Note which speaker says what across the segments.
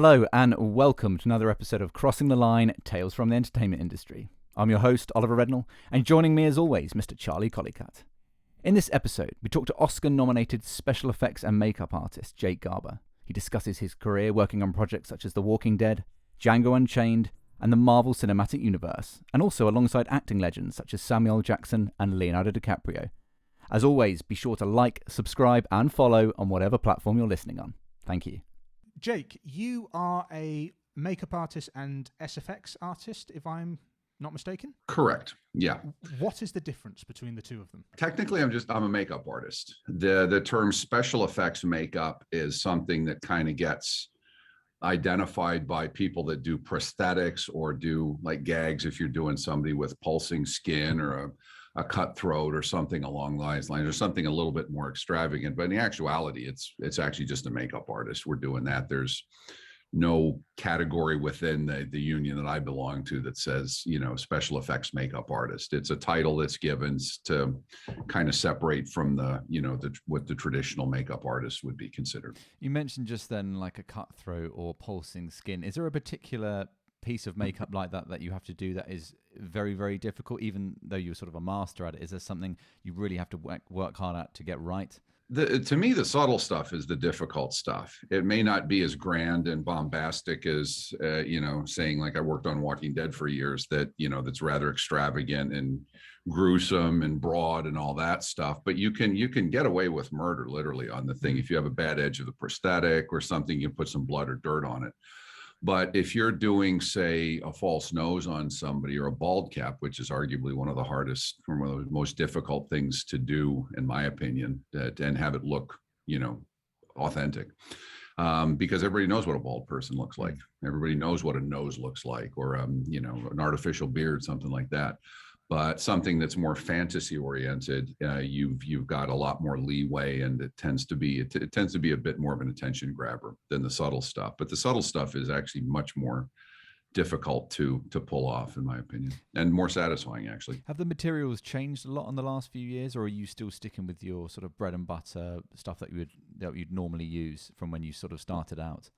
Speaker 1: Hello and welcome to another episode of Crossing the Line, Tales from the Entertainment Industry. I'm your host, Oliver Rednell, and joining me as always, Mr. Charlie Collicutt. In this episode, we talk to Oscar-nominated special effects and makeup artist Jake Garber. He discusses his career working on projects such as The Walking Dead, Django Unchained, and the Marvel Cinematic Universe, and also alongside acting legends such as Samuel L. Jackson and Leonardo DiCaprio. As always, be sure to like, subscribe, and follow on whatever platform you're listening on. Thank you.
Speaker 2: Jake, you are a makeup artist and SFX artist, if I'm not mistaken?
Speaker 3: Correct. Yeah.
Speaker 2: What is the difference between the two of them?
Speaker 3: Technically, I'm a makeup artist. The term special effects makeup is something that kind of gets identified by people that do prosthetics or do like gags if you're doing somebody with pulsing skin or a cut throat or something along those lines, or something a little bit more extravagant. But in actuality, it's actually just a makeup artist. We're doing that. There's no category within the union that I belong to that says, special effects makeup artist. It's a title that's given to kind of separate from what the traditional makeup artist would be considered.
Speaker 1: You mentioned just then like a cut throat or pulsing skin. Is there a particular piece of makeup like that you have to do that is very, very difficult, even though you're sort of a master at it? Is there something you really have to work hard at to get right?
Speaker 3: To me, the subtle stuff is the difficult stuff. It may not be as grand and bombastic as, saying like I worked on Walking Dead for years, that's rather extravagant and gruesome and broad and all that stuff. But you can get away with murder literally on the thing. If you have a bad edge of the prosthetic or something, you put some blood or dirt on it. But if you're doing, say, a false nose on somebody or a bald cap, which is arguably one of the hardest, one of the most difficult things to do, in my opinion, and have it look, authentic, because everybody knows what a bald person looks like. Everybody knows what a nose looks like, or an artificial beard, something like that. But something that's more fantasy oriented, you've got a lot more leeway, and it tends to be a bit more of an attention grabber than the subtle stuff. But the subtle stuff is actually much more difficult to pull off, in my opinion, and more satisfying, actually.
Speaker 1: Have the materials changed a lot in the last few years, or are you still sticking with your sort of bread and butter stuff that you'd normally use from when you sort of started out?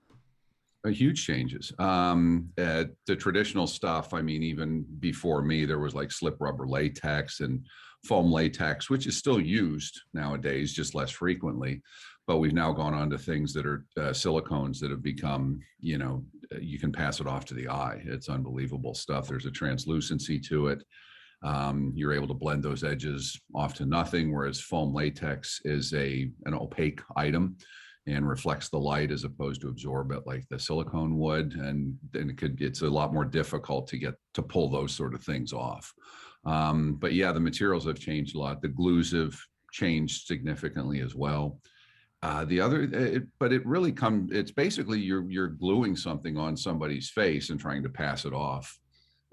Speaker 3: Huge changes. The traditional stuff, I mean, even before me, there was like slip rubber latex and foam latex, which is still used nowadays, just less frequently. But we've now gone on to things that are silicones that have become, you can pass it off to the eye. It's unbelievable stuff. There's a translucency to it. You're able to blend those edges off to nothing, whereas foam latex is an opaque item and reflects the light as opposed to absorb it like the silicone would. And then it's a lot more difficult to pull those sort of things off. But yeah, the materials have changed a lot. The glues have changed significantly as well. It's basically you're gluing something on somebody's face and trying to pass it off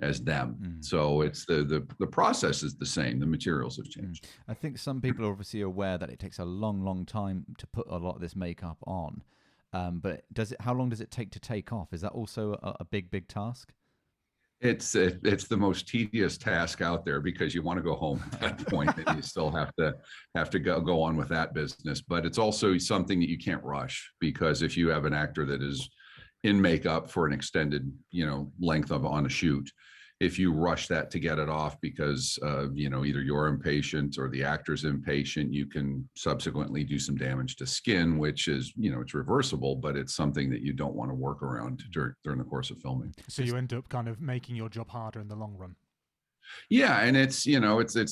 Speaker 3: as them. So it's the process is the same. The materials have changed.
Speaker 1: I think some people are obviously aware that it takes a long time to put a lot of this makeup on. But how long does it take to take off? Is that also a big task?
Speaker 3: It's the most tedious task out there, because you want to go home at that point and you still have to go on with that business. But it's also something that you can't rush, because if you have an actor that is in makeup for an extended, length on a shoot, if you rush that to get it off because, either you're impatient or the actor's impatient, you can subsequently do some damage to skin, which is, it's reversible, but it's something that you don't want to work around during the course of filming.
Speaker 2: So you end up kind of making your job harder in the long run.
Speaker 3: Yeah, and it's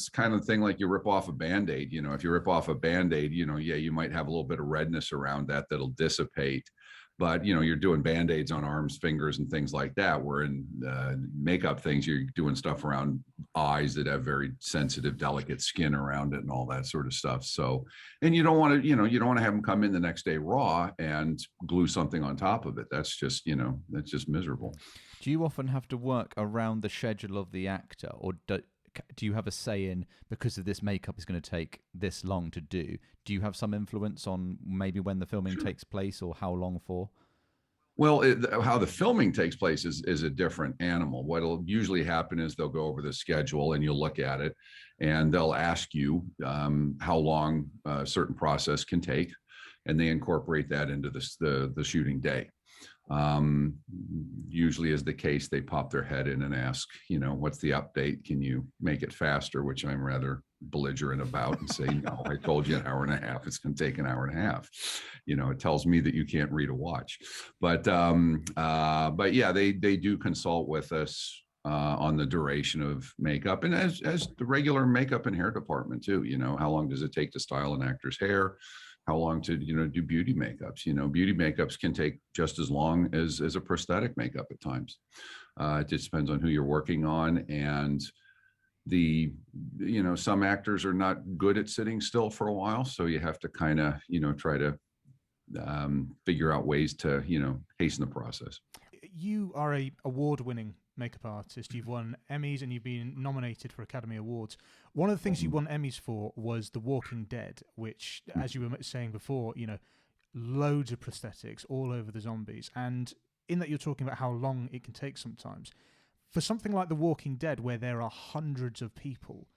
Speaker 3: kind of the thing like you rip off a Band-Aid. If you rip off a Band-Aid, you might have a little bit of redness around that'll dissipate. But, you're doing Band-Aids on arms, fingers, and things like that. Where in makeup things, you're doing stuff around eyes that have very sensitive, delicate skin around it and all that sort of stuff. So, and you don't want to have them come in the next day raw and glue something on top of it. That's just miserable.
Speaker 1: Do you often have to work around the schedule of the actor, or do you have a say in, because of this makeup is going to take this long to do you have some influence on maybe when the filming takes place or how long for?
Speaker 3: Well, how the filming takes place is a different animal. What'll usually happen is they'll go over the schedule and you'll look at it, and they'll ask you how long a certain process can take, and they incorporate that into the shooting day. Usually is the case, they pop their head in and ask, what's the update? Can you make it faster? Which I'm rather belligerent about and say, no, I told you an hour and a half. It's going to take an hour and a half. It tells me that you can't read a watch. But yeah, they do consult with us on the duration of makeup, and as the regular makeup and hair department too. How long does it take to style an actor's hair? How long to do beauty makeups? Beauty makeups can take just as long as a prosthetic makeup at times. It just depends on who you're working on, and some actors are not good at sitting still for a while, so you have to kind of try to figure out ways to hasten the process.
Speaker 2: You are a award-winning makeup artist. You've won Emmys and you've been nominated for Academy Awards. One of the things you won Emmys for was The Walking Dead, which, as you were saying before, loads of prosthetics all over the zombies. And in that, you're talking about how long it can take sometimes. For something like The Walking Dead, where there are hundreds of people,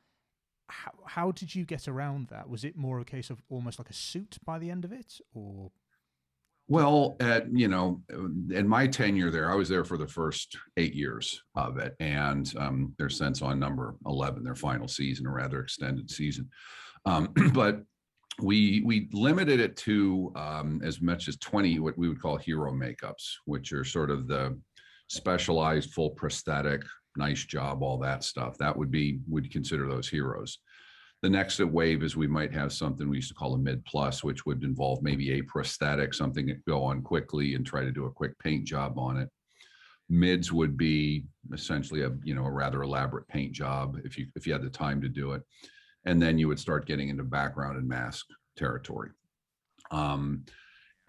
Speaker 2: how did you get around that? Was it more a case of almost like a suit by the end of it, or?
Speaker 3: Well, in my tenure there, I was there for the first 8 years of it, and they're since on number 11, their final season, a rather extended season. But we limited it to as much as 20 what we would call hero makeups, which are sort of the specialized full prosthetic, nice job, all that stuff. That we'd consider those heroes. The next wave is we might have something we used to call a mid plus, which would involve maybe a prosthetic, something that go on quickly and try to do a quick paint job on it. Mids would be essentially a rather elaborate paint job if you had the time to do it. And then you would start getting into background and mask territory.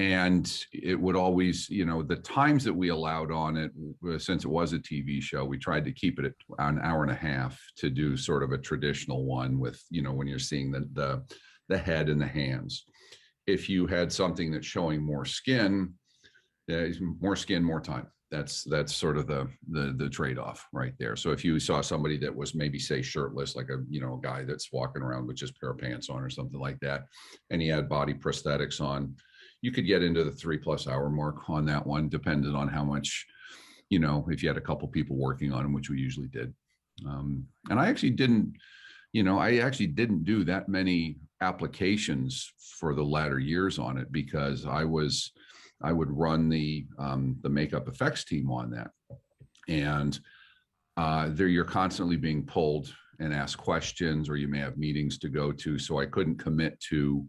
Speaker 3: And it would always, the times that we allowed on it, since it was a TV show, we tried to keep it at an hour and a half to do sort of a traditional one with, when you're seeing the head and the hands. If you had something that's showing more skin, more time. That's sort of the trade-off right there. So if you saw somebody that was maybe, say, shirtless, like a guy that's walking around with just a pair of pants on or something like that, and he had body prosthetics on, you could get into the 3+ hour mark on that one, depending on how much, if you had a couple people working on them, which we usually did. And I actually didn't do that many applications for the latter years on it, because I would run the makeup effects team on that. And you're constantly being pulled and asked questions, or you may have meetings to go to. So I couldn't commit to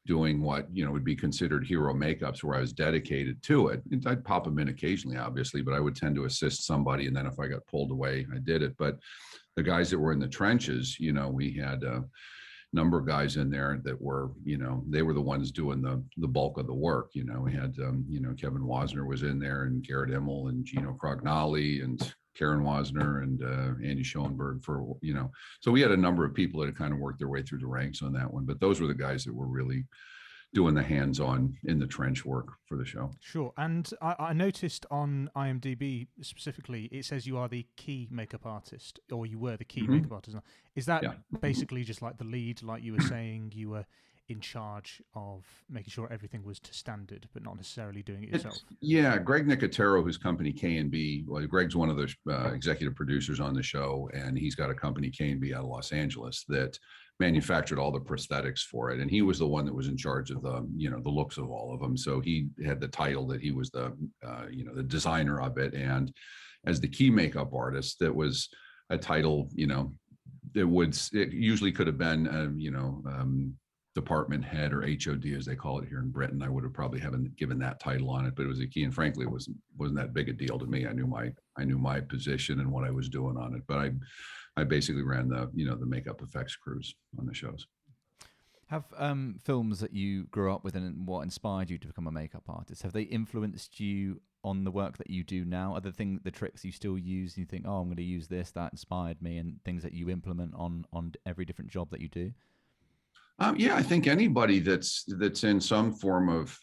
Speaker 3: doing what would be considered hero makeups where I was dedicated to it. I'd pop them in occasionally, obviously, but I would tend to assist somebody, and then if I got pulled away, I did it. But the guys that were in the trenches, we had a number of guys in there that were, they were the ones doing the bulk of the work. We had Kevin Wasner was in there, and Garrett Immel and Gino Crognali and Karen Wasner and Andy Schoenberg so we had a number of people that had kind of worked their way through the ranks on that one, but those were the guys that were really doing the hands-on in the trench work for the show.
Speaker 2: Sure. And I noticed on IMDb specifically, it says you are the key makeup artist, or you were the key makeup artist. Is that basically just like the lead, like you were saying, you were in charge of making sure everything was to standard, but not necessarily doing it yourself?
Speaker 3: Greg Nicotero, whose company K&B, well, Greg's one of the executive producers on the show, and he's got a company, K&B, out of Los Angeles, that manufactured all the prosthetics for it, and he was the one that was in charge of the looks of all of them. So he had the title that he was the designer of it, and as the key makeup artist, that was a title it usually could have been department head, or HOD as they call it here in Britain. I would have probably haven't given that title on it, but it was a key, and frankly, it wasn't that big a deal to me. I knew my position and what I was doing on it, but I basically ran the makeup effects crews on the shows.
Speaker 1: Have films that you grew up with and what inspired you to become a makeup artist, have they influenced you on the work that you do now? Are the tricks you still use and you think, oh, I'm going to use this, that inspired me, and things that you implement on every different job that you do?
Speaker 3: I think anybody that's in some form of,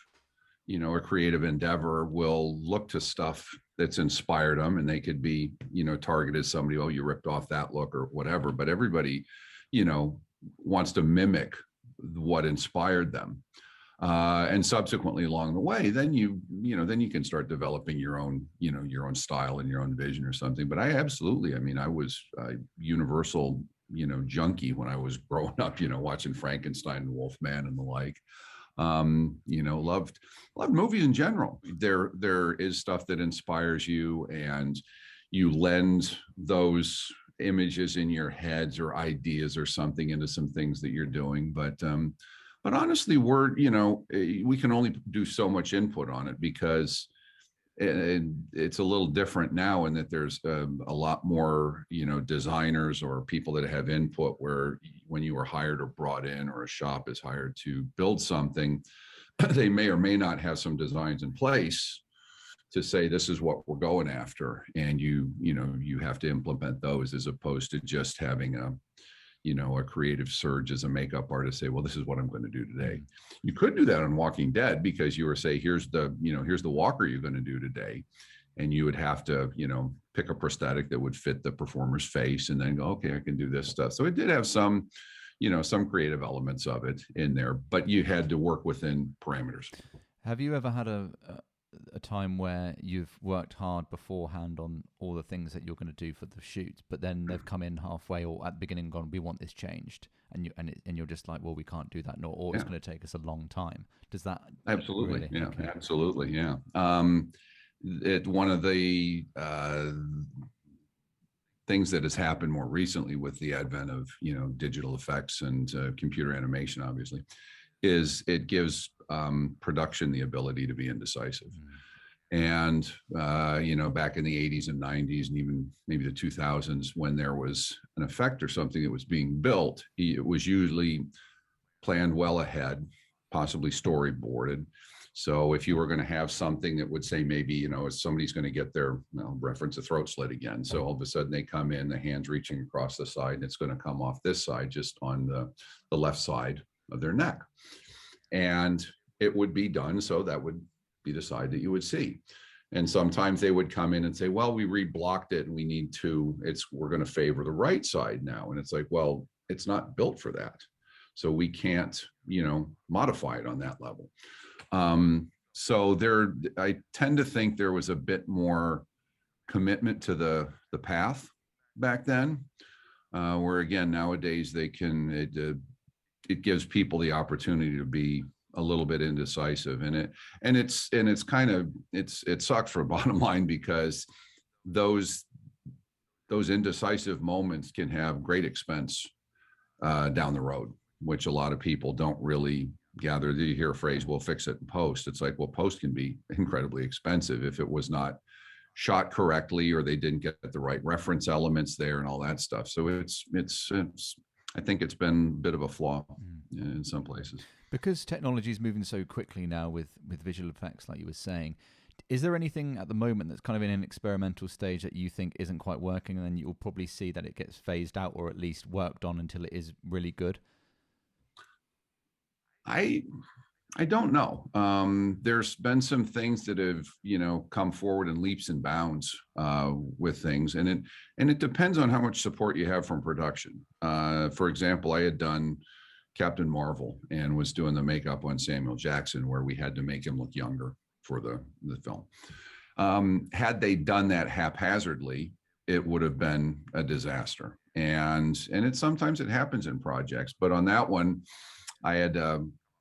Speaker 3: a creative endeavor will look to stuff that's inspired them, and they could be, targeted somebody, oh, you ripped off that look or whatever, but everybody, wants to mimic what inspired them. And subsequently along the way, then then you can start developing your own, your own style and your own vision or something. But I mean, I was a Universal, junkie when I was growing up, watching Frankenstein and Wolfman and the like. Loved movies in general. There is stuff that inspires you, and you lend those images in your heads or ideas or something into some things that you're doing. But honestly, we can only do so much input on it, because it's a little different now in that there's a lot more, designers or people that have input, where when you are hired or brought in, or a shop is hired to build something, they may or may not have some designs in place to say, this is what we're going after. And you have to implement those, as opposed to just having a creative surge as a makeup artist say, well, this is what I'm going to do today. You could do that on Walking Dead, because you were say, here's the walker you're going to do today. And you would have to, pick a prosthetic that would fit the performer's face, and then go, okay, I can do this stuff. So it did have some creative elements of it in there, but you had to work within parameters.
Speaker 1: Have you ever had a time where you've worked hard beforehand on all the things that you're going to do for the shoot, but then they've come in halfway or at the beginning and gone, we want this changed, and you're just like, well, we can't do that, or it's going to take us a long time? Does that
Speaker 3: absolutely?
Speaker 1: Really?
Speaker 3: Yeah,
Speaker 1: okay.
Speaker 3: Absolutely, yeah. One of the things that has happened more recently with the advent of digital effects and computer animation, obviously, is it gives production the ability to be indecisive. And back in the 80s and 90s, and even maybe the 2000s, when there was an effect or something that was being built, it was usually planned well ahead, possibly storyboarded. So if you were going to have something that would say, maybe, somebody's going to get their, reference a throat slit again. So all of a sudden they come in, the hand's reaching across the side, and it's going to come off this side, just on the left side of their neck. And it would be done, so that would be the side that you would see. And sometimes they would come in and say, well, we reblocked it, and we're going to favor the right side now. And it's like, well, it's not built for that. So we can't, modify it on that level. So I tend to think there was a bit more commitment to the path back then, where again, nowadays it gives people the opportunity to be a little bit indecisive, and it sucks for bottom line, because those indecisive moments can have great expense down the road, which a lot of people don't really gather. You hear a phrase, we'll fix it in post. It's like, well, post can be incredibly expensive if it was not shot correctly, or they didn't get the right reference elements there and all that stuff. So I think it's been a bit of a flaw in some places.
Speaker 1: Because technology is moving so quickly now with visual effects, like you were saying, is there anything at the moment that's kind of in an experimental stage that you think isn't quite working, and then you'll probably see that it gets phased out, or at least worked on until it is really good?
Speaker 3: I don't know. There's been some things that have, come forward in leaps and bounds with things, and it depends on how much support you have from production. For example, I had done Captain Marvel and was doing the makeup on Samuel Jackson, where we had to make him look younger for the film. Had they done that haphazardly, it would have been a disaster. And sometimes it happens in projects, but on that one, I had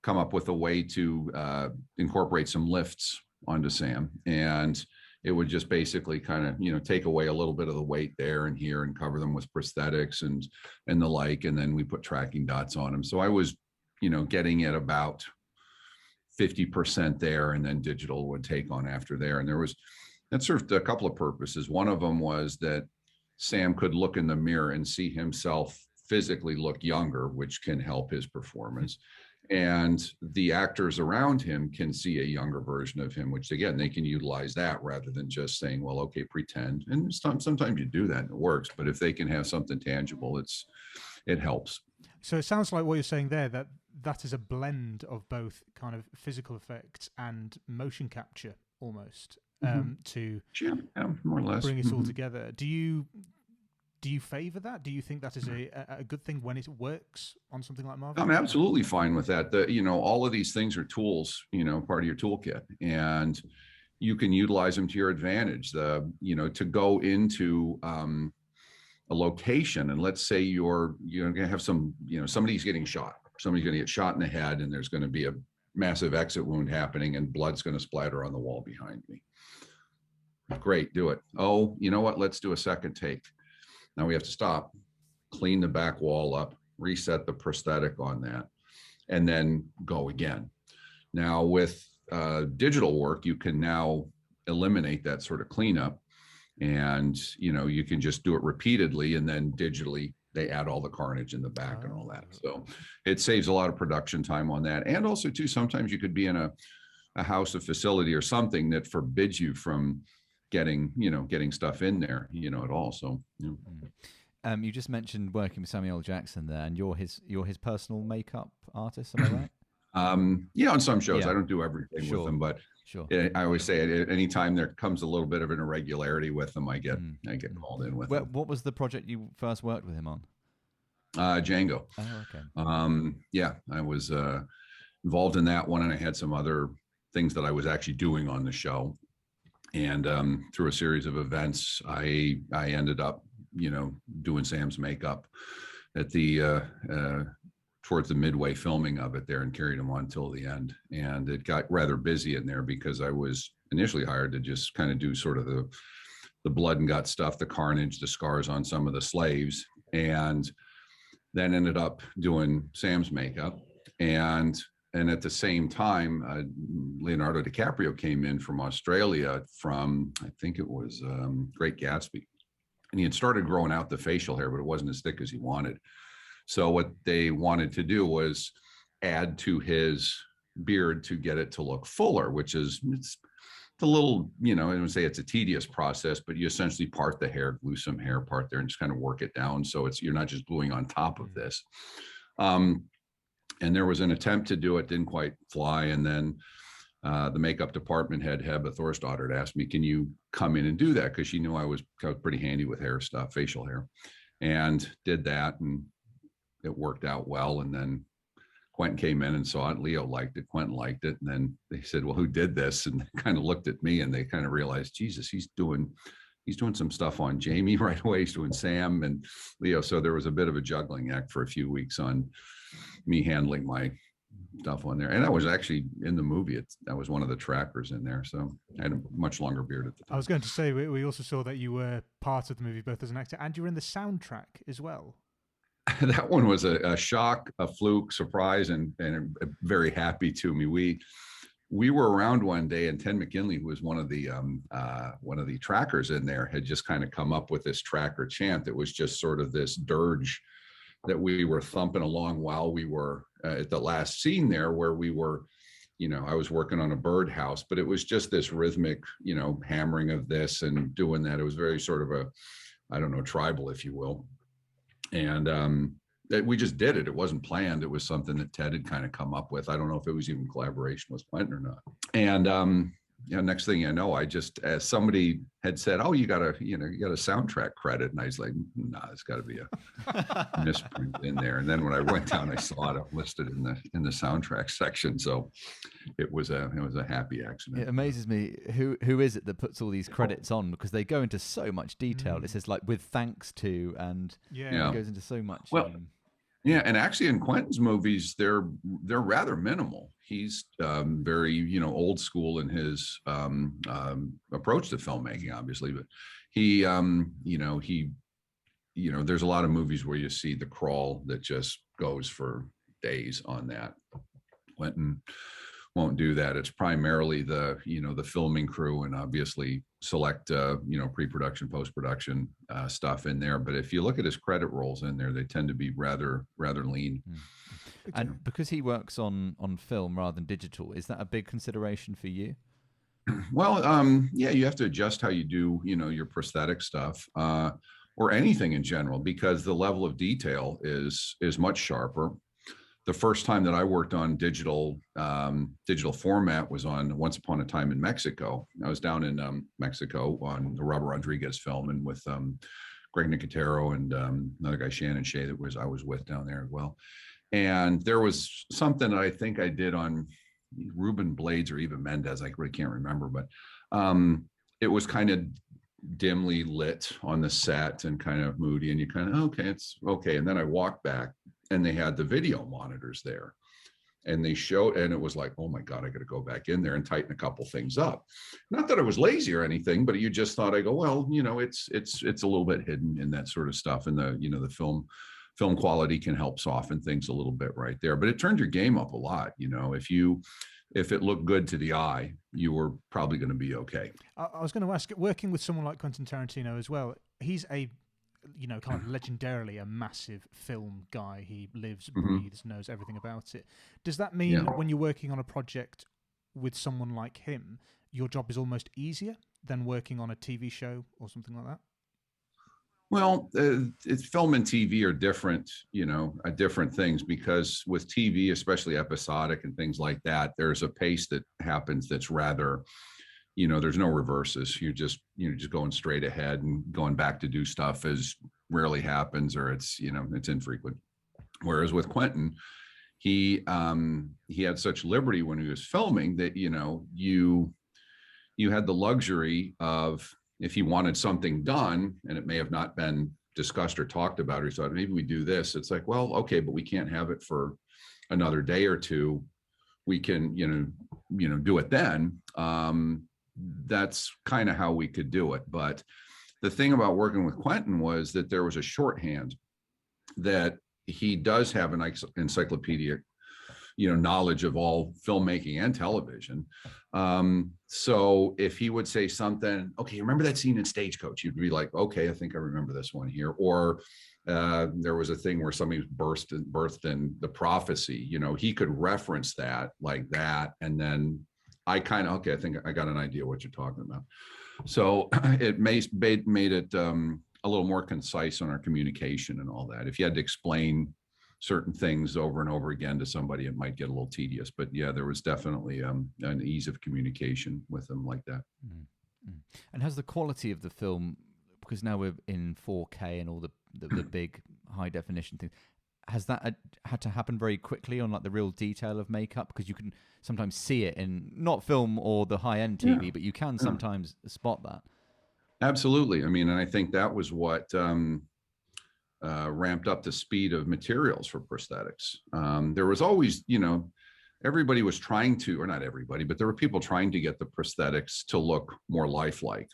Speaker 3: come up with a way to incorporate some lifts onto Sam, and it would just basically kind of, take away a little bit of the weight there and here, and cover them with prosthetics and the like. And then we put tracking dots on them. So I was, getting at about 50% there, and then digital would take on after there. And that served a couple of purposes. One of them was that Sam could look in the mirror and see himself physically look younger, which can help his performance. And the actors around him can see a younger version of him, which again, they can utilize that rather than just saying, well, okay, pretend. And sometimes you do that and it works, but if they can have something tangible, it helps.
Speaker 2: So it sounds like what you're saying there, that is a blend of both kind of physical effects and motion capture almost, to
Speaker 3: more or less
Speaker 2: bring it all together. Do you Do you favor that? Do you think that is a good thing when it works on something like Marvel?
Speaker 3: I'm absolutely fine with that. All of these things are tools, part of your toolkit, and you can utilize them to your advantage. To go into a location, and let's say you're going to have somebody's getting shot. Somebody's going to get shot in the head, and there's going to be a massive exit wound happening, and blood's going to splatter on the wall behind me. Great, do it. Oh, you know what? Let's do a second take. Now we have to stop, clean the back wall up, reset the prosthetic on that, and then go again. Now with digital work, you can now eliminate that sort of cleanup, and you can just do it repeatedly, and then digitally they add all the carnage in the back and all that. So it saves a lot of production time on that. And also too, sometimes you could be in a house, a facility or something that forbids you from getting stuff in there, at all. So,
Speaker 1: you just mentioned working with Samuel L. Jackson there, and you're his personal makeup artist, am I right?
Speaker 3: Yeah, on some shows. I don't do everything with them, but
Speaker 1: sure.
Speaker 3: I always say at any time there comes a little bit of an irregularity with them, I get called in with them.
Speaker 1: What was the project you first worked with him on?
Speaker 3: Django.
Speaker 1: Oh, okay.
Speaker 3: Yeah, I was involved in that one, and I had some other things that I was actually doing on the show. And through a series of events, I ended up, doing Sam's makeup at the towards the midway filming of it there, and carried him on till the end. And it got rather busy in there because I was initially hired to just kind of do sort of the blood and gut stuff, the carnage, the scars on some of the slaves, and then ended up doing Sam's makeup. And at the same time, Leonardo DiCaprio came in from Australia from, I think it was Great Gatsby. And he had started growing out the facial hair, but it wasn't as thick as he wanted. So what they wanted to do was add to his beard to get it to look fuller, which is, it's a little, I would say it's a tedious process, but you essentially part the hair, glue some hair part there, and just kind of work it down. So you're not just gluing on top of this. And there was an attempt to do it, didn't quite fly. And then the makeup department head, Heba Thorsdotter, asked me, can you come in and do that? Because she knew I was pretty handy with hair stuff, facial hair, and did that. And it worked out well. And then Quentin came in and saw it. Leo liked it. Quentin liked it. And then they said, well, who did this? And they kind of looked at me, and they kind of realized, Jesus, he's doing some stuff on Jamie right away. He's doing Sam and Leo. So there was a bit of a juggling act for a few weeks on me handling my stuff on there. And I was actually in the movie. I was one of the trackers in there. So I had a much longer beard at the time.
Speaker 2: I was going to say, we also saw that you were part of the movie, both as an actor, and you were in the soundtrack as well.
Speaker 3: That one was a shock, a fluke, surprise, and very happy to me. We were around one day, and Ted McKinley, who was one of the trackers in there, had just kind of come up with this tracker chant that was just sort of this dirge that we were thumping along while we were at the last scene there, where we were, I was working on a birdhouse, but it was just this rhythmic, hammering of this and doing that. It was very sort of tribal, if you will. And we just did it. It wasn't planned. It was something that Ted had kind of come up with. I don't know if it was even collaboration with Quentin or not. And next thing I know, I just, as somebody had said, oh, you got a soundtrack credit. And I was like, nah, it's got to be a misprint in there. And then when I went down, I saw it listed in the soundtrack section. So it was a happy accident.
Speaker 1: It amazes me who is it that puts all these credits on, because they go into so much detail. It says like with thanks to, and it goes into so much.
Speaker 3: Well, yeah, and actually in Quentin's movies, they're rather minimal. He's very, old school in his approach to filmmaking, obviously, but he there's a lot of movies where you see the crawl that just goes for days on that. Quentin won't do that. It's primarily the filming crew, and obviously select pre-production, post-production stuff in there. But if you look at his credit rolls in there, they tend to be rather lean.
Speaker 1: And because he works on film rather than digital, is that a big consideration for you?
Speaker 3: Well, you have to adjust how you do, your prosthetic stuff, or anything in general, because the level of detail is much sharper. The first time that I worked on digital format was on Once Upon a Time in Mexico. I was down in Mexico on the Robert Rodriguez film, and with Greg Nicotero and another guy, Shannon Shea, I was with down there as well. And there was something that I think I did on Ruben Blades or Eva Mendes. I really can't remember, but it was kind of dimly lit on the set and kind of moody, and you kind of, okay, it's okay. And then I walked back and they had the video monitors there, and they showed, and it was like, oh my God, I got to go back in there and tighten a couple things up. Not that I was lazy or anything, but you just thought, I go, well, it's a little bit hidden in that sort of stuff. And the film quality can help soften things a little bit right there, but it turned your game up a lot. If it looked good to the eye, you were probably going to be okay.
Speaker 2: I was going to ask, working with someone like Quentin Tarantino as well, he's kind of legendarily a massive film guy. He lives, breathes, knows everything about it. Does that mean when you're working on a project with someone like him, your job is almost easier than working on a TV show or something like that?
Speaker 3: Well, it's film and TV are different, different things, because with TV, especially episodic and things like that, there's a pace that happens that's rather, there's no reverses. You're just going straight ahead, and going back to do stuff as rarely happens, or it's infrequent. Whereas with Quentin, he had such liberty when he was filming that, you had the luxury of, if he wanted something done and it may have not been discussed or talked about, or he thought maybe we do this, it's like, well, okay, but we can't have it for another day or two. We can, do it then. That's kind of how we could do it. But the thing about working with Quentin was that there was a shorthand that he does have an encyclopedic, knowledge of all filmmaking and television. So if he would say something, okay, remember that scene in Stagecoach? You'd be like, okay, I think I remember this one here. Or there was a thing where somebody was birthed in The Prophecy. He could reference that like that. And then I kind of, okay, I think I got an idea what you're talking about. So it made it a little more concise on our communication and all that. If you had to explain certain things over and over again to somebody, it might get a little tedious. But yeah, there was definitely an ease of communication with them like that.
Speaker 1: Mm-hmm. And has the quality of the film, because now we're in 4K and all the big high definition things, has that had to happen very quickly on like the real detail of makeup? Because you can sometimes see it in not film or the high end TV, but you can sometimes spot that. Absolutely.
Speaker 3: I mean, and I think that was what ramped up the speed of materials for prosthetics. There was always, everybody was trying to, or not everybody, but there were people trying to get the prosthetics to look more lifelike.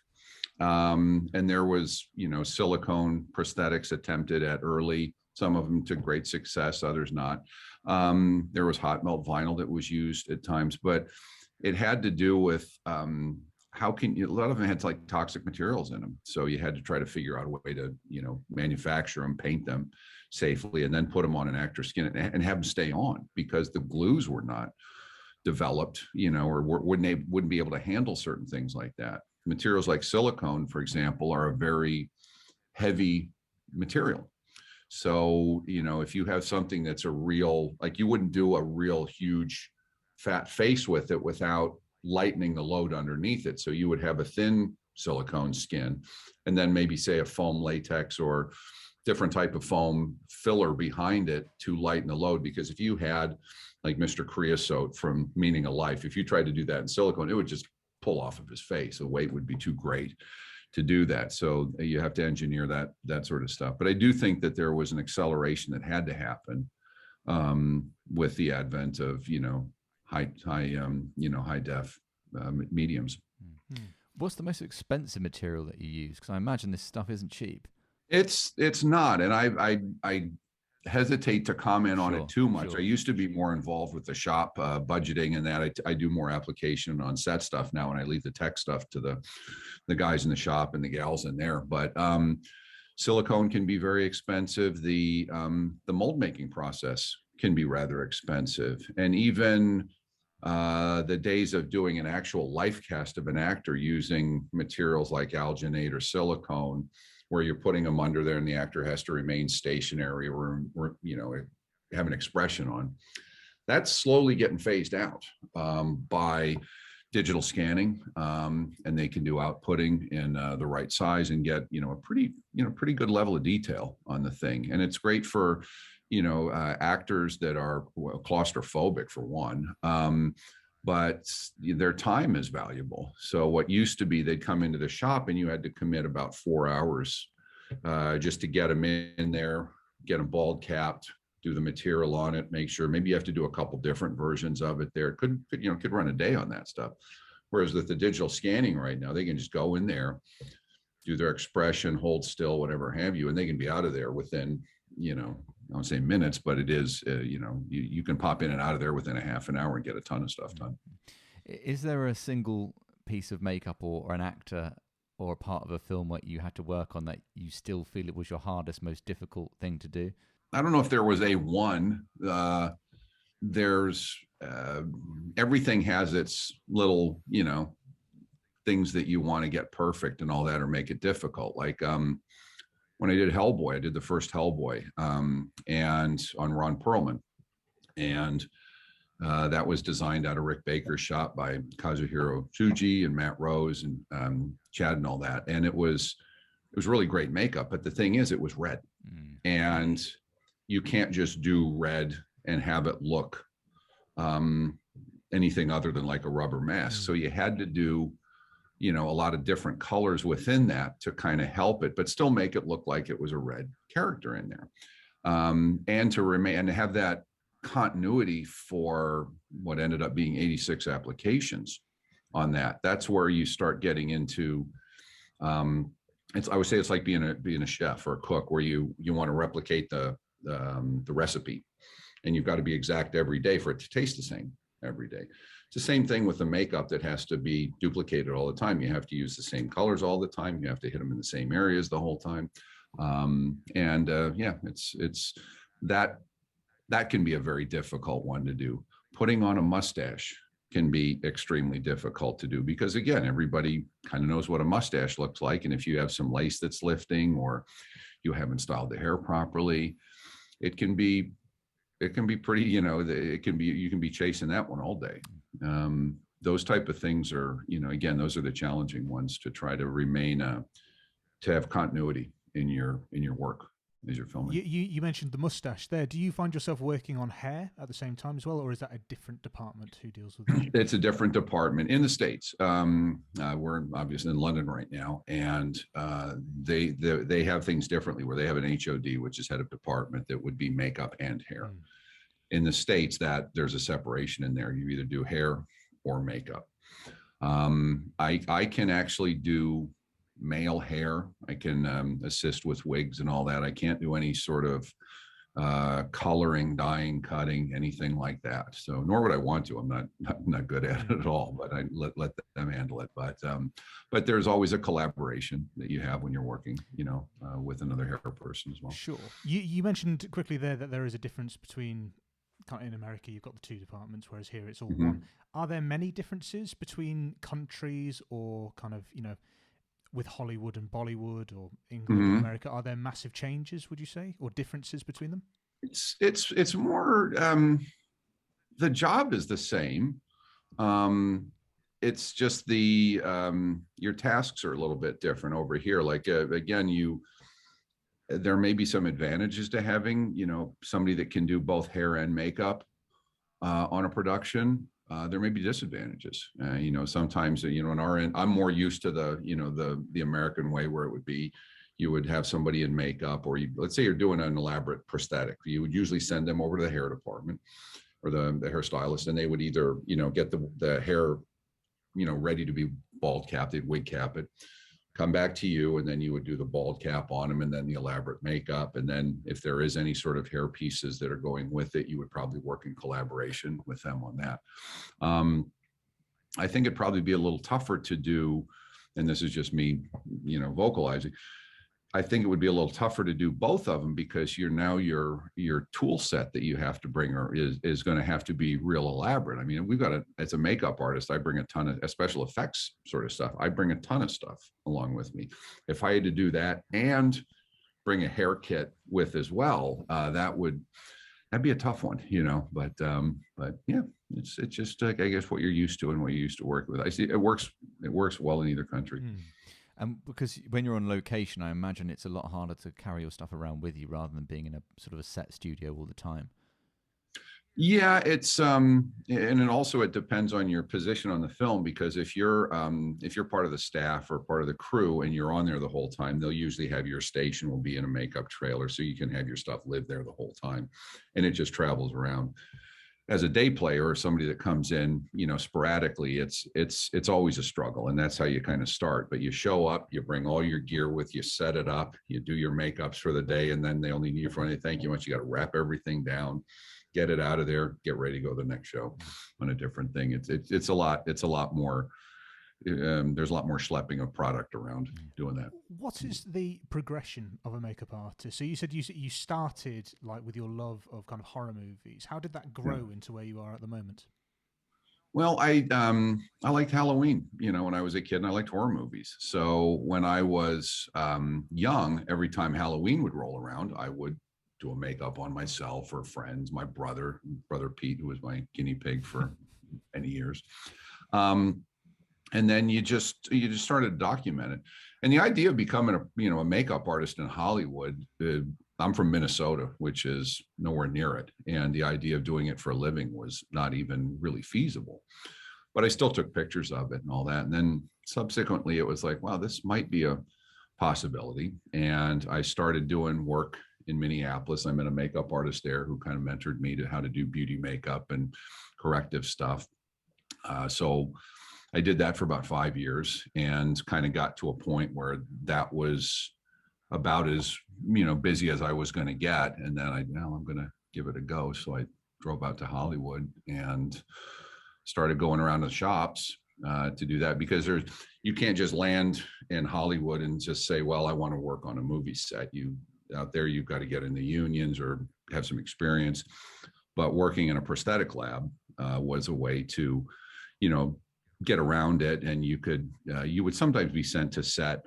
Speaker 3: And there was, silicone prosthetics attempted at early, some of them to great success, others not. There was hot melt vinyl that was used at times, but it had to do with how can you, a lot of them had like toxic materials in them. So you had to try to figure out a way to, manufacture them, paint them safely, and then put them on an actor's skin and have them stay on, because the glues were not developed, or wouldn't be able to handle certain things like that. Materials like silicone, for example, are a very heavy material. So, if you have something that's a real, like you wouldn't do a real huge fat face with it without lightening the load underneath it. So you would have a thin silicone skin, and then maybe say a foam latex or different type of foam filler behind it to lighten the load. Because if you had like Mr. Creosote from Meaning of Life, if you tried to do that in silicone, it would just pull off of his face. The weight would be too great to do that. So you have to engineer that sort of stuff. But I do think that there was an acceleration that had to happen with the advent of, high def mediums.
Speaker 1: Mm-hmm. What's the most expensive material that you use? Because I imagine this stuff isn't cheap.
Speaker 3: It's not, and I hesitate to comment on it too much. I used to be more involved with the shop budgeting and that. I do more application on set stuff now, and I leave the tech stuff to the guys in the shop and the gals in there. But silicone can be very expensive. The mold making process can be rather expensive, and even the days of doing an actual life cast of an actor using materials like alginate or silicone, where you're putting them under there and the actor has to remain stationary or have an expression on, that's slowly getting phased out by digital scanning, and they can do outputting in the right size and get, a pretty good level of detail on the thing. And it's great for, actors that are claustrophobic for one. But their time is valuable. So what used to be, they'd come into the shop and you had to commit about 4 hours just to get them in there, get them bald capped, do the material on it, make sure maybe you have to do a couple different versions of it there. Could run a day on that stuff. Whereas with the digital scanning right now, they can just go in there, do their expression, hold still, whatever have you, and they can be out of there within, I won't say minutes, but it is, you can pop in and out of there within a half an hour and get a ton of stuff done.
Speaker 1: Is there a single piece of makeup or an actor or a part of a film what you had to work on that you still feel it was your hardest, most difficult thing to do?
Speaker 3: I don't know if there was a one. There's everything has its little, things that you want to get perfect and all that, or make it difficult. Like when I did Hellboy, I did the first Hellboy, and on Ron Perlman, and that was designed out of Rick Baker's shop by Kazuhiro Tsuji and Matt Rose and Chad and all that, and it was really great makeup. But the thing is, it was red, and you can't just do red and have it look anything other than like a rubber mask. So you had to do, a lot of different colors within that to kind of help it, but still make it look like it was a red character in there. And to remain and to have that continuity for what ended up being 86 applications on that. That's where you start getting into, I would say it's like being a chef or a cook, where you want to replicate the recipe, and you've got to be exact every day for it to taste the same every day. It's the same thing with the makeup that has to be duplicated all the time. You have to use the same colors all the time. You have to hit them in the same areas the whole time. It's that can be a very difficult one to do. Putting on a mustache can be extremely difficult to do, because again, everybody kind of knows what a mustache looks like. And if you have some lace that's lifting, or you haven't styled the hair properly, it can be pretty, you can be chasing that one all day. Those type of things are, again, those are the challenging ones to try to remain, to have continuity in your work as you're filming.
Speaker 2: You mentioned the mustache there. Do you find yourself working on hair at the same time as well, or is that a different department who deals with it?
Speaker 3: It's a different department in the States. We're obviously in London right now, and they have things differently, where they have an HOD, which is head of department, that would be makeup and hair. In the States, that there's a separation in there. You either do hair or makeup. I can actually do male hair. I can assist with wigs and all that. I can't do any sort of coloring, dyeing, cutting, anything like that. So nor would I want to. I'm not good at it at all, but I let them handle it. But there's always a collaboration that you have when you're working, with another hair person as well.
Speaker 2: Sure. You mentioned quickly there that there is a difference between, in America, you've got the two departments, whereas here it's all one. Are there many differences between countries, or kind of, with Hollywood and Bollywood, or England and America? Are there massive changes, would you say, or differences between them?
Speaker 3: It's more, the job is the same. It's just your tasks are a little bit different over here. Like, again, there may be some advantages to having, somebody that can do both hair and makeup on a production. There may be disadvantages. Sometimes, on our end, I'm more used to the American way, where it would be, you would have somebody in makeup, or let's say you're doing an elaborate prosthetic. You would usually send them over to the hair department or the hairstylist, and they would either, get the hair, ready to be bald capped, they'd wig cap it, come back to you, and then you would do the bald cap on them, and then the elaborate makeup. And then if there is any sort of hair pieces that are going with it, you would probably work in collaboration with them on that. I think it'd probably be a little tougher to do, and this is just me, vocalizing. I think it would be a little tougher to do both of them, because your tool set that you have to bring is going to have to be real elaborate. I mean, as a makeup artist, I bring a ton of special effects sort of stuff. I bring a ton of stuff along with me. If I had to do that and bring a hair kit with as well, that would that'd be a tough one, but yeah, it's just I guess what you're used to and what you used to work with. I see it works well in either country.
Speaker 1: And because when you're on location, I imagine it's a lot harder to carry your stuff around with you rather than being in a sort of a set studio all the time.
Speaker 3: Yeah, it's and then also it depends on your position on the film, because if you're part of the staff or part of the crew and you're on there the whole time, they'll usually have your station will be in a makeup trailer, so you can have your stuff live there the whole time, and it just travels around. As a day player or somebody that comes in, sporadically, it's always a struggle, and that's how you kind of start. But you show up, you bring all your gear with you, set it up, you do your makeups for the day, and then they only need you for anything. Thank you much. You got to wrap everything down, get it out of there, get ready to go to the next show on a different thing. It's a lot more. There's a lot more schlepping of product around doing that.
Speaker 2: What is the progression of a makeup artist? So you said you started like with your love of kind of horror movies. How did that grow into where you are at the moment?
Speaker 3: Well, I liked Halloween, when I was a kid, and I liked horror movies. So when I was young, every time Halloween would roll around, I would do a makeup on myself or friends, my brother Pete, who was my guinea pig for many years. And then you just started to document it. And the idea of becoming a makeup artist in Hollywood, I'm from Minnesota, which is nowhere near it, and the idea of doing it for a living was not even really feasible. But I still took pictures of it and all that. And then subsequently, it was like, wow, this might be a possibility. And I started doing work in Minneapolis. I met a makeup artist there who kind of mentored me to how to do beauty makeup and corrective stuff. So I did that for about 5 years and kind of got to a point where that was about as busy as I was going to get. And then I'm going to give it a go. So I drove out to Hollywood and started going around the shops to do that, because you can't just land in Hollywood and just say, well, I want to work on a movie set. Out there, you've got to get in the unions or have some experience. But working in a prosthetic lab was a way to, get around it. And you would sometimes be sent to set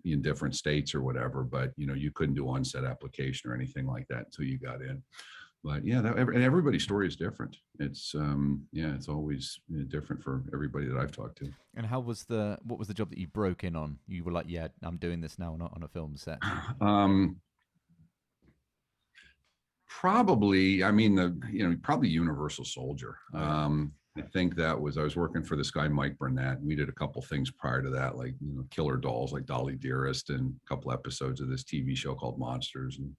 Speaker 3: in different states or whatever, but you couldn't do on-set application or anything like that until you got in. But yeah, and everybody's story is different. It's it's always different for everybody that I've talked to.
Speaker 1: And what was the job that you broke in on? You were like, yeah, I'm doing this now, not on a film set.
Speaker 3: Probably, probably Universal Soldier. I think I was working for this guy, Mike Burnett. We did a couple things prior to that, like, killer dolls like Dolly Dearest, and a couple episodes of this TV show called Monsters, and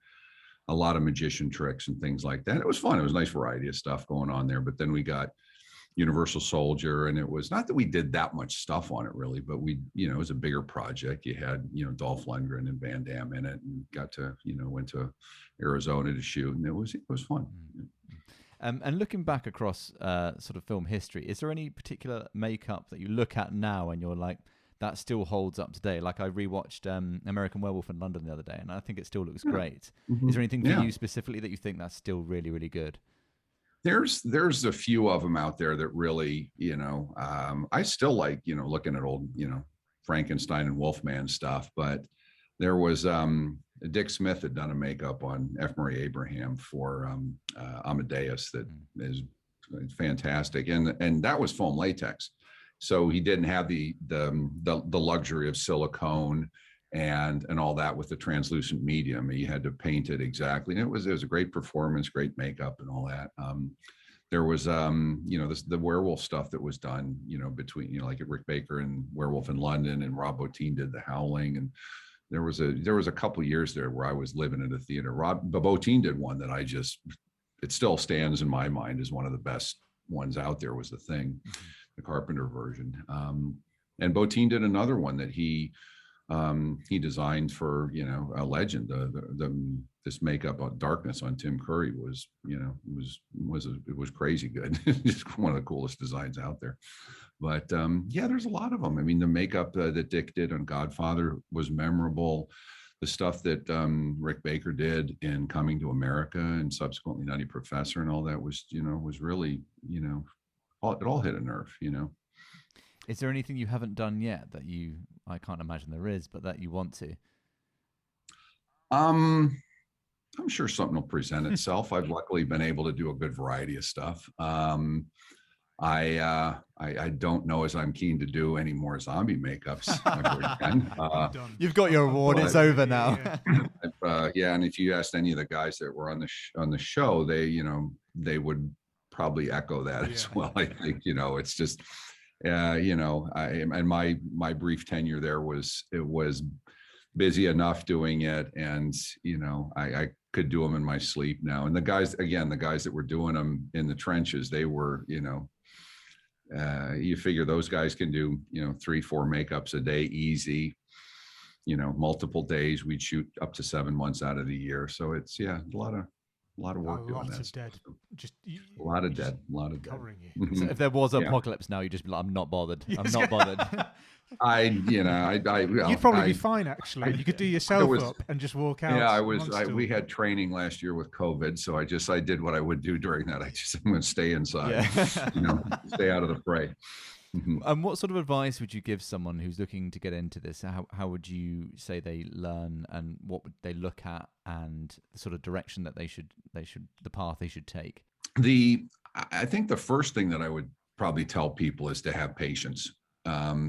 Speaker 3: a lot of magician tricks and things like that. It was fun. It was a nice variety of stuff going on there. But then we got Universal Soldier, and it was not that we did that much stuff on it really, but it was a bigger project. You had, Dolph Lundgren and Van Damme in it, and got to, went to Arizona to shoot, and it was fun.
Speaker 1: And looking back across sort of film history, is there any particular makeup that you look at now and you're like, that still holds up today? Like, I rewatched American Werewolf in London the other day, and I think it still looks great. Is there anything for you specifically that you think that's still really, really good?
Speaker 3: There's a few of them out there that really, I still like, looking at old, Frankenstein and Wolfman stuff. But there was Dick Smith had done a makeup on F. Murray Abraham for Amadeus that is fantastic, and that was foam latex, so he didn't have the luxury of silicone and all that with the translucent medium. He had to paint it exactly, and it was a great performance, great makeup, and all that. There was the werewolf stuff that was done, between like at Rick Baker and Werewolf in London, and Rob Bottin did The Howling, and there was a couple of years there where I was living at a theater. Rob Bottin did one that it still stands in my mind as one of the best ones out there, was The Thing, the Carpenter version. And Bottin did another one that he designed for, a legend. This makeup on Darkness on Tim Curry was crazy good. Just one of the coolest designs out there. But there's a lot of them. I mean, the makeup that Dick did on Godfather was memorable. The stuff that Rick Baker did in Coming to America and subsequently Nutty Professor and all that was really, it all hit a nerve,
Speaker 1: Is there anything you haven't done yet that I can't imagine there is, but that you want to?
Speaker 3: I'm sure something will present itself. I've luckily been able to do a good variety of stuff. I don't know as I'm keen to do any more zombie makeups ever again.
Speaker 1: You've got your award. It's over now.
Speaker 3: Yeah, and if you asked any of the guys that were on the show, they would probably echo that as well. I think it's just and my brief tenure there was busy enough doing it, and I could do them in my sleep now. And the guys that were doing them in the trenches, they were you figure those guys can do 3-4 makeups a day easy, multiple days. We'd shoot up to 7 months out of the year, so it's a lot of work doing that. A lot of dead
Speaker 2: covering you.
Speaker 1: So if there was an apocalypse now, you'd just be like, I'm not bothered. I'm not bothered.
Speaker 2: You'd probably be fine, actually. You could do yourself up and just walk out.
Speaker 3: Yeah, we had training last year with COVID, so I did what I would do during that. I'm going to stay inside, stay out of the fray.
Speaker 1: And what sort of advice would you give someone who's looking to get into this? How would you say they learn, and what would they look at, and the sort of direction that the path they should take?
Speaker 3: I think the first thing that I would probably tell people is to have patience.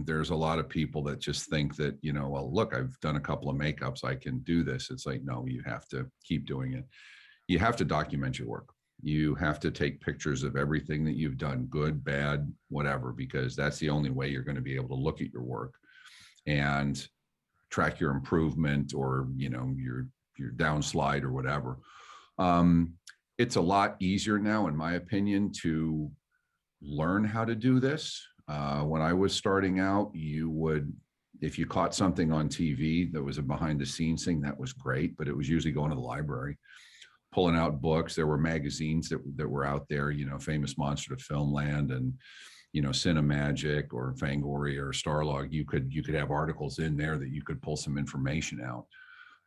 Speaker 3: There's a lot of people that just think that, well, look, I've done a couple of makeups, I can do this. It's like, no, you have to keep doing it. You have to document your work. You have to take pictures of everything that you've done, good, bad, whatever, because that's the only way you're going to be able to look at your work and track your improvement, or, your downslide or whatever. It's a lot easier now, in my opinion, to learn how to do this. When I was starting out, if you caught something on TV that was a behind the scenes thing, that was great, but it was usually going to the library, pulling out books. There were magazines that were out there, Famous Monster to Filmland and, Cinemagic or Fangoria or Starlog. You could have articles in there that you could pull some information out.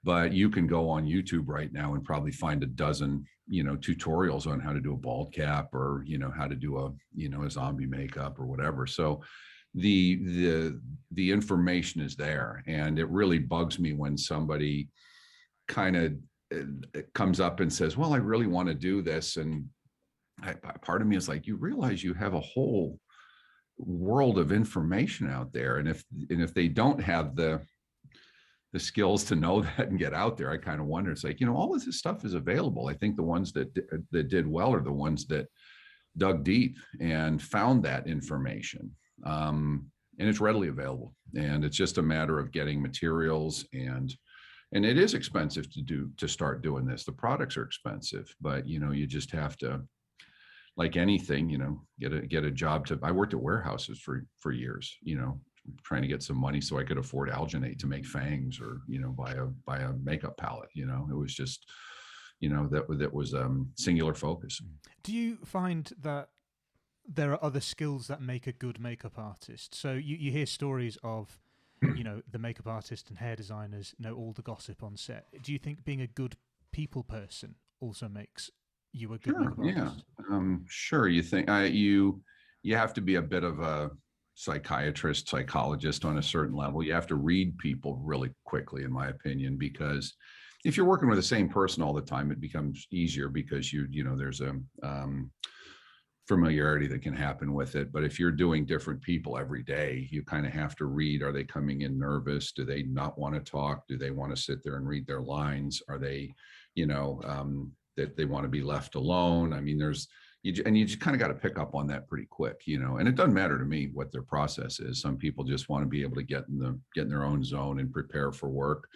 Speaker 3: But you can go on YouTube right now and probably find a dozen, tutorials on how to do a bald cap, or, how to do a zombie makeup or whatever. So the information is there. And it really bugs me when somebody kind of comes up and says, well, I really want to do this. And part of me is like, you realize you have a whole world of information out there. And if they don't have the skills to know that and get out there, I kind of wonder. It's like, all of this stuff is available. I think the ones that did well are the ones that dug deep and found that information. And it's readily available. And it's just a matter of getting materials, and it is expensive to start doing this. The products are expensive, but you just have to, like anything, get a job. I worked at warehouses for years, trying to get some money so I could afford alginate to make fangs, or buy a makeup palette. It was just that was singular focus.
Speaker 2: Do you find that there are other skills that make a good makeup artist? So you hear stories of the makeup artist and hair designers know all the gossip on set. Do you think being a good people person also makes you a good makeup artist?
Speaker 3: Sure. You think you have to be a bit of a psychologist on a certain level. You have to read people really quickly, in my opinion, because if you're working with the same person all the time, it becomes easier because there's a familiarity that can happen with it. But if you're doing different people every day, you kind of have to read. Are they coming in nervous? Do they not want to talk? Do they want to sit there and read their lines? Are they, that they want to be left alone? I mean, you just kind of got to pick up on that pretty quick, and it doesn't matter to me what their process is. Some people just want to be able to get in their own zone and prepare for work.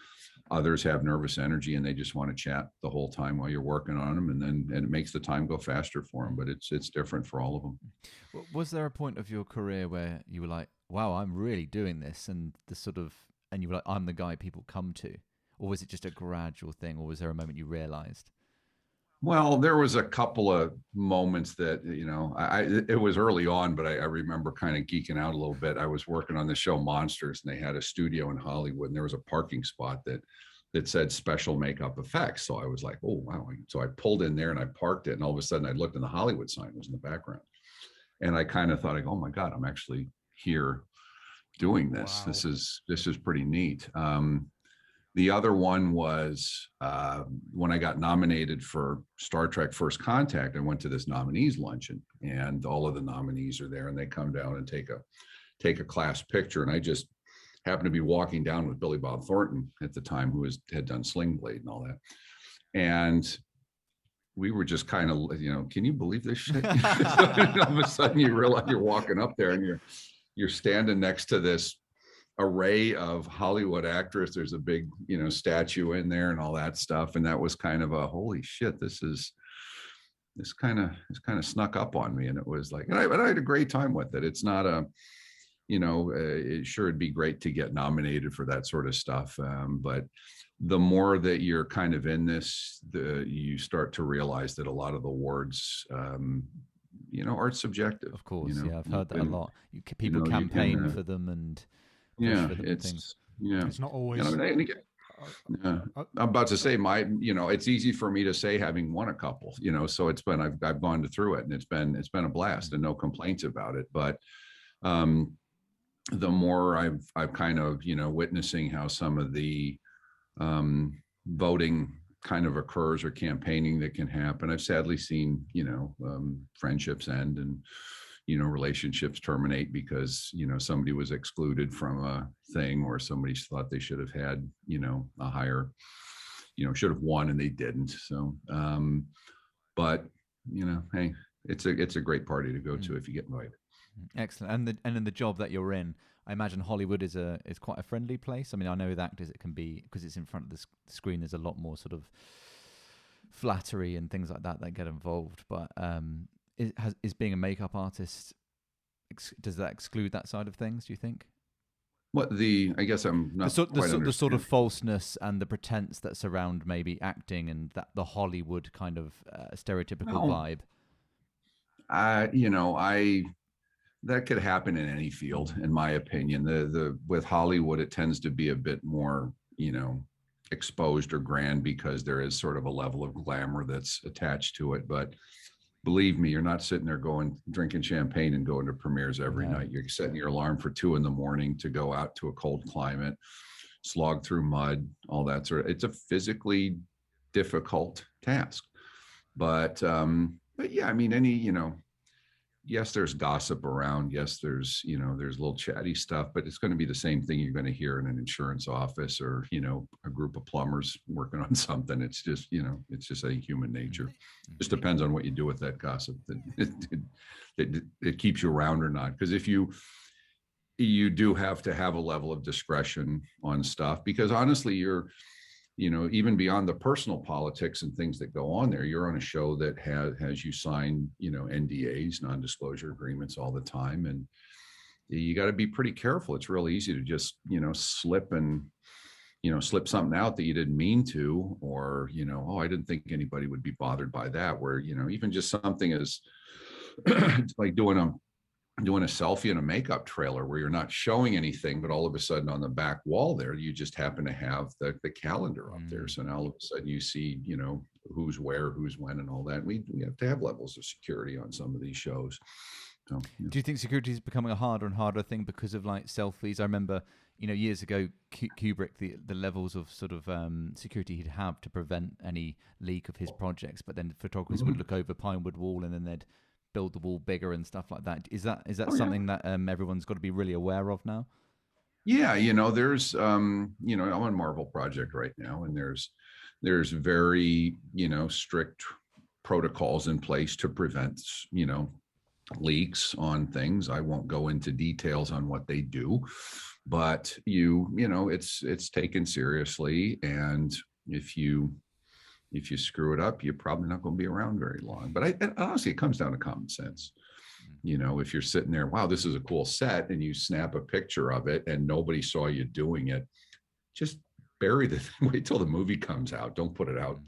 Speaker 3: Others have nervous energy and they just want to chat the whole time while you're working on them, and it makes the time go faster for them. But it's different for all of them.
Speaker 1: Was there a point of your career where you were like, wow, I'm really doing this, and you were like, I'm the guy people come to? Or was it just a gradual thing, or was there a moment you realized?
Speaker 3: Well, there was a couple of moments that, it was early on, but I remember kind of geeking out a little bit. I was working on the show Monsters, and they had a studio in Hollywood, and there was a parking spot that said special makeup effects. So I was like, oh, wow. So I pulled in there and I parked it, and all of a sudden I looked, and the Hollywood sign was in the background. And I kind of thought, oh my God, I'm actually here doing this. Wow. This is pretty neat. The other one was when I got nominated for Star Trek First Contact, I went to this nominees luncheon, and all of the nominees are there, and they come down and take a class picture. And I just happened to be walking down with Billy Bob Thornton at the time, who had done Sling Blade and all that. And we were just kind of, can you believe this shit? All of a sudden you realize you're walking up there and you're standing next to this array of Hollywood actors. There's a big, statue in there and all that stuff. And that was kind of a, holy shit, this kind of snuck up on me. And it was like, and I had a great time with it. It's not a, it'd be great to get nominated for that sort of stuff. But the more that you're kind of in this, you start to realize that a lot of the awards, are subjective.
Speaker 1: Of course, yeah, I've heard that a lot. People campaign for them and
Speaker 2: it's not always.
Speaker 3: I'm about to say it's easy for me to say having won a couple, so it's been I've gone through it and it's been a blast and no complaints about it. But the more I've kind of witnessing how some of the voting kind of occurs or campaigning that can happen. I've sadly seen, friendships end and, relationships terminate because, somebody was excluded from a thing or somebody thought they should have had, a higher, should have won and they didn't. So, but, hey, it's a great party to go to if you get invited.
Speaker 1: Excellent. And in the job that you're in, I imagine Hollywood is quite a friendly place. I mean, I know with actors it can be, because it's in front of the screen, there's a lot more sort of flattery and things like that get involved. But is being a makeup artist, does that exclude that side of things, do you think?
Speaker 3: I guess I'm not
Speaker 1: the sort of falseness and the pretense that surround maybe acting and the Hollywood kind of stereotypical vibe. That could happen in any field, in my opinion. With Hollywood, it tends to be a bit more, exposed or grand because there is sort of a level of glamour that's attached to it. But believe me, you're not sitting there drinking champagne and going to premieres every night. You're setting your alarm for 2 a.m. to go out to a cold climate, slog through mud, all that sort of. It's a physically difficult task. But yeah, I mean, yes, there's gossip around. Yes, there's a little chatty stuff, but it's going to be the same thing you're going to hear in an insurance office or, a group of plumbers working on something. It's just, it's just human nature. It just depends on what you do with that gossip. It keeps you around or not. Because if you do have to have a level of discretion on stuff, because honestly, you're, even beyond the personal politics and things that go on there, you're on a show that has you sign, NDAs, non-disclosure agreements all the time. And you got to be pretty careful. It's real easy to just, slip something out that you didn't mean to, or, I didn't think anybody would be bothered by that. Where, even just something as like doing a selfie in a makeup trailer where you're not showing anything, but all of a sudden on the back wall there, you just happen to have the calendar up there. So now all of a sudden you see, who's where, who's when, and all that. We have to have levels of security on some of these shows. So, yeah. Do you think security is becoming a harder and harder thing because of like selfies? I remember, years ago, Kubrick, the levels of sort of security he'd have to prevent any leak of his projects, but then photographers would look over Pinewood Wall and then they'd build the wall bigger and stuff like that. Is that something that everyone's got to be really aware of now?
Speaker 3: Yeah, there's I'm on Marvel project right now, and there's very strict protocols in place to prevent leaks on things. I won't go into details on what they do, but it's taken seriously, and if you screw it up, you're probably not going to be around very long. But honestly, it comes down to common sense. If you're sitting there, wow, this is a cool set, and you snap a picture of it and nobody saw you doing it, just bury the thing. Wait till the movie comes out. Don't put it out,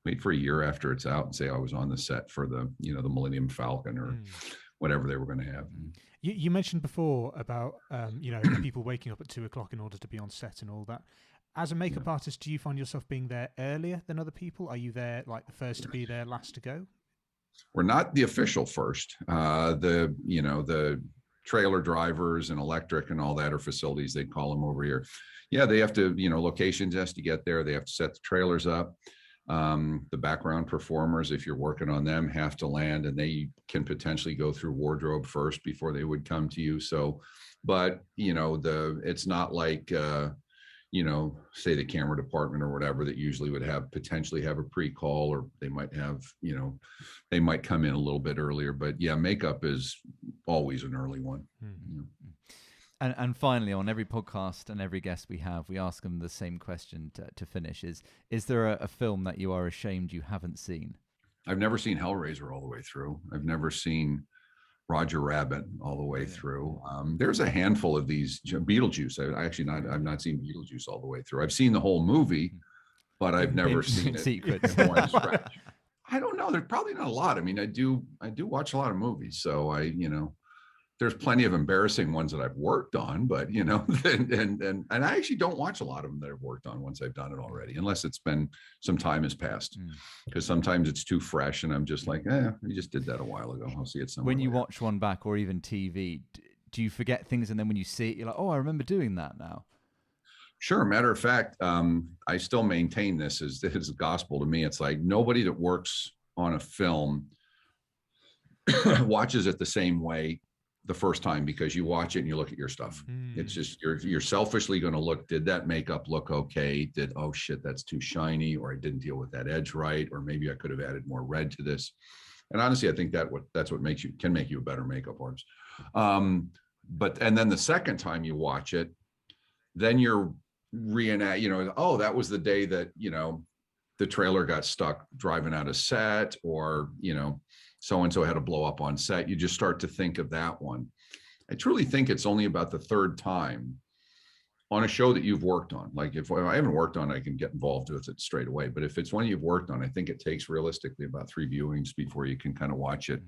Speaker 3: wait for a year after it's out and say, I was on the set for the Millennium Falcon or whatever they were going to have.
Speaker 2: You mentioned before about, people waking up at 2:00 in order to be on set and all that. As a makeup artist, do you find yourself being there earlier than other people? Are you there like the first to be there, last to go?
Speaker 3: We're not the official first. The trailer drivers and electric and all that, or facilities, they call them over here. Yeah, they have to, locations has to get there. They have to set the trailers up. The background performers, if you're working on them, have to land, and they can potentially go through wardrobe first before they would come to you. So, but it's not like, say the camera department or whatever that usually would potentially have a pre-call, or they might have, they might come in a little bit earlier, but yeah, makeup is always an early one.
Speaker 1: Mm-hmm. And finally, on every podcast and every guest we have, we ask them the same question to finish: is there a film that you are ashamed you haven't seen?
Speaker 3: I've never seen Hellraiser all the way through. I've never seen Roger Rabbit all the way through. There's a handful of these. Beetlejuice. I've not seen Beetlejuice all the way through. I've seen the whole movie, but I've never seen it.
Speaker 1: Secrets.
Speaker 3: I don't know. There's probably not a lot. I mean, I do watch a lot of movies, so there's plenty of embarrassing ones that I've worked on, but and I actually don't watch a lot of them that I've worked on once I've done it already, unless it's been some time has passed, because sometimes it's too fresh and I'm just like, we just did that a while ago. I'll see it somewhere.
Speaker 1: When you watch one back, or even TV, do you forget things, and then when you see it, you're like, oh, I remember doing that now?
Speaker 3: Sure. Matter of fact, I still maintain this as gospel to me. It's like nobody that works on a film watches it the same way the first time, because you watch it and you look at your stuff. It's just you're selfishly going to look, did that makeup look okay? Oh shit, that's too shiny, or I didn't deal with that edge right, or maybe I could have added more red to this. And honestly, I think that's what can make you a better makeup artist. And then the second time you watch it, then you're reenact, oh, that was the day that the trailer got stuck driving out of set, or so-and-so had a blow up on set. You just start to think of that one. I truly think it's only about the third time on a show that you've worked on. Like if I haven't worked on, I can get involved with it straight away. But if it's one you've worked on, I think it takes realistically about 3 viewings before you can kind of watch it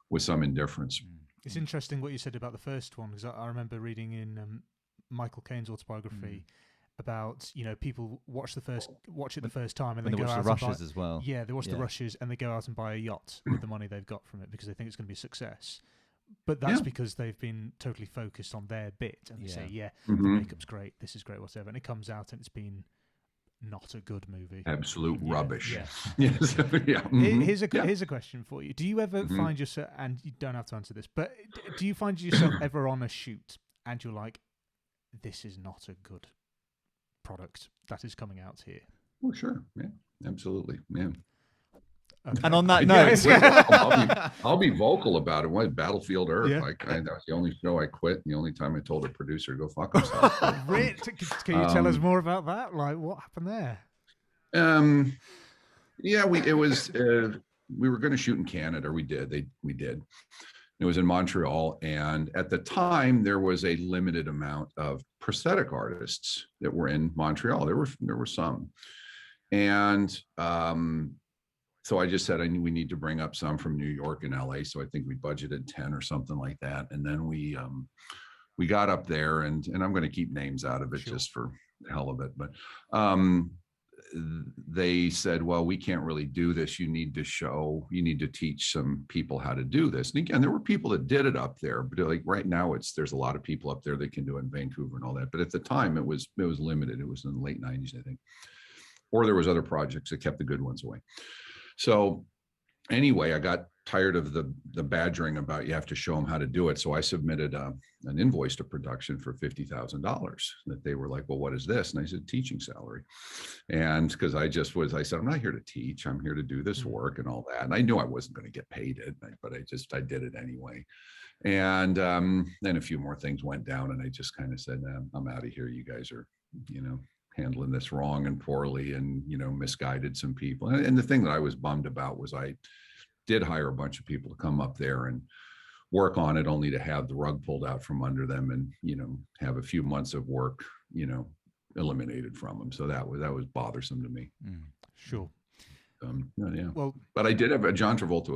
Speaker 3: with some indifference.
Speaker 2: It's interesting what you said about the first one, because I remember reading in Michael Caine's autobiography about people watch it the first time, and then
Speaker 1: they
Speaker 2: go
Speaker 1: watch
Speaker 2: out
Speaker 1: the
Speaker 2: and
Speaker 1: rushes as well.
Speaker 2: Yeah, they watch the rushes, and they go out and buy a yacht with the money they've got from it, because they think it's going to be a success. But that's because they've been totally focused on their bit, and they say, the makeup's great, this is great, whatever, and it comes out and it's been not a good movie.
Speaker 3: Absolute rubbish.
Speaker 2: Yeah.
Speaker 3: Yes.
Speaker 2: Here's a question for you. Do you ever find yourself, and you don't have to answer this, but do you find yourself ever on a shoot and you're like, this is not a good product that is coming out here?
Speaker 3: Oh, sure. Yeah, absolutely. Yeah.
Speaker 1: Okay. And on that note,
Speaker 3: I'll be vocal about it. What, Battlefield Earth?
Speaker 2: Yeah.
Speaker 3: That was the only show I quit, and the only time I told a producer to go fuck himself.
Speaker 2: Can you tell us more about that? Like, what happened there?
Speaker 3: Yeah, we were going to shoot in Canada. We did. It was in Montreal, and at the time there was a limited amount of prosthetic artists that were in Montreal. There were some, and so I just said we need to bring up some from New York and LA. So I think we budgeted 10 or something like that, and then we got up there, and I'm going to keep names out of it just for the hell of it, but they said, well, we can't really do this. You need to teach some people how to do this. And again, there were people that did it up there, but like right now there's a lot of people up there that can do it in Vancouver and all that. But at the time it was limited. It was in the late 90s, I think, or there was other projects that kept the good ones away. So anyway, I got tired of the badgering about you have to show them how to do it. So I submitted an invoice to production for $50,000 that they were like, well, what is this? And I said, teaching salary. And because I said, I'm not here to teach. I'm here to do this work and all that. And I knew I wasn't going to get paid it, but I did it anyway. And then a few more things went down, and I just kind of said, I'm out of here. You guys are, handling this wrong and poorly, and, misguided some people. And the thing that I was bummed about was I did hire a bunch of people to come up there and work on it, only to have the rug pulled out from under them and, have a few months of work, eliminated from them. So that was bothersome to me.
Speaker 2: Sure.
Speaker 3: Yeah.
Speaker 2: Well,
Speaker 3: but I did have John Travolta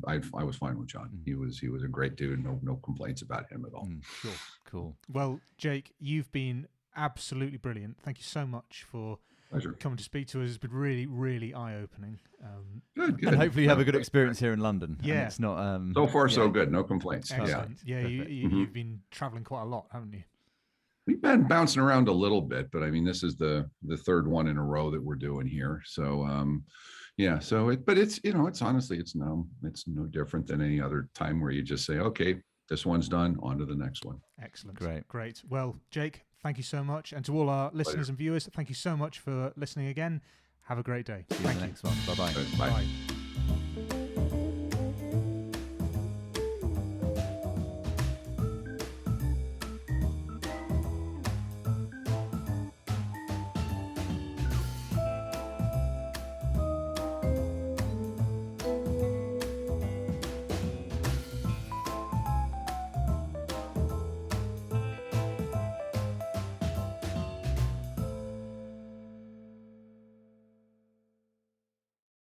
Speaker 3: I was fine with John. He was a great dude. No complaints about him at all.
Speaker 1: Sure. Cool.
Speaker 2: Well, Jake, you've been absolutely brilliant. Thank you so much for
Speaker 3: Pleasure.
Speaker 2: coming to speak to us has been really, really eye-opening.
Speaker 3: Good.
Speaker 1: And hopefully you have a good experience here in London.
Speaker 2: Yeah.
Speaker 1: And it's not.
Speaker 3: So far, so good. No complaints.
Speaker 2: Excellent. Yeah,
Speaker 1: Perfect.
Speaker 2: you've been traveling quite a lot, haven't you?
Speaker 3: We've been bouncing around a little bit, but I mean, this is the third one in a row that we're doing here. So, it's honestly, it's no different than any other time where you just say, okay, this one's done, on to the next one.
Speaker 2: Excellent.
Speaker 1: Great.
Speaker 2: Well, Jake, thank you so much. And to all our listeners
Speaker 3: Pleasure.
Speaker 2: and viewers, thank you so much for listening again. Have a great day.
Speaker 1: See you in the next one. Bye-bye.
Speaker 3: Bye.
Speaker 2: Bye.